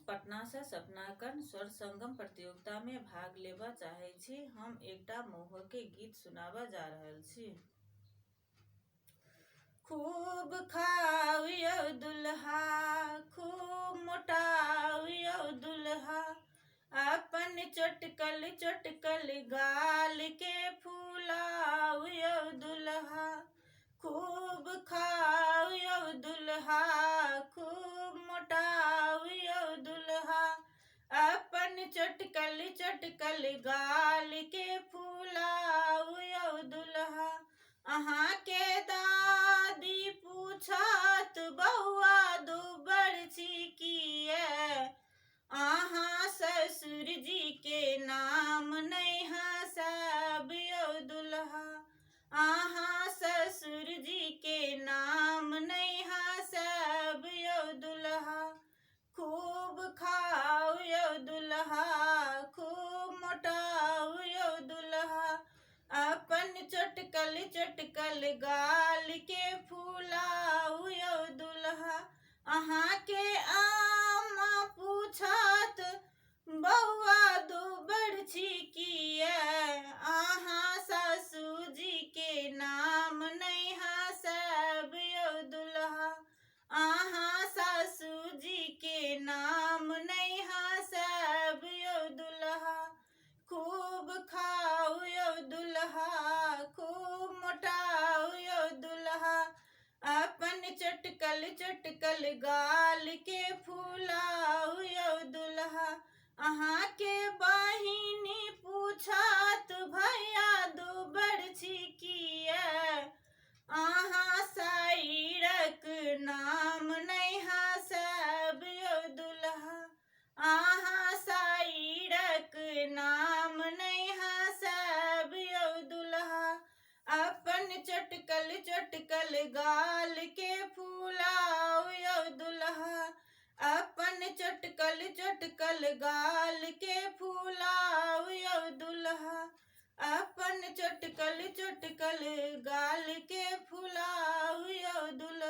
पटना से सपना कन स्वर संगम प्रतियोगिता में भाग लेबा चाहे छी। हम एकटा मोह के गीत सुनाबा जा रहल छी। खूब खाओ यौ दुल्हा, खूब मोटाओ यौ दुल्हा, अपन चोटकल चोटकल गाल के फूलाओ यौ दुल्हा। खूब खाओ यौ दुल्हा, खूब मोटाओ यौ दुल्हा, अपन चोटकल चोटकल गाल के फूलाओ यौ दुल्हा। अहाँ के दादी पूछत बौआ दुबर छी किए, अहाँ ससुर जी के नाम नहीं हंसब यौ दुल्हा। अहाँ ससुर जी के नाम नहीं हंसब यौ दुल्हा। खूब खाओ यौ दुल्हा, खूब मोटाओ यौ दुल्हा, अपन चोटकल चोटकल गाल के फूलाओ यौ दुल्हा। अहाँ के आमा पूछत बौआ दुबर छी किए, अहाँ सासू जी के नाम नहीं हंसब यौ दुल्हा। अहाँ सासू जी के नाम नहीं हंसब यौ दुल्हा। खूब खाओ यौ दुल्हा, खूब मोटाओ यौ दुल्हा, अपन चोटकल चोटकल गाल के फूलाओ यौ दुल्हा। अहाँ के बहिनी पूछत भैया दुबर छी किए, अहाँ साइरक नाम नहीं हंसब यौ दुल्हा। अहाँ साइरक नाम नहीं हंसब यौ दुल्हा, अपन चोटकल चोटकल गाल के फूलाओ यौ दुल्हा। अपन चोटकल चोटकल गाल के फूलाओ यौ दुल्हा। अपन चोटकल चोटकल गाल के फूलाओ यौ दुल्हा।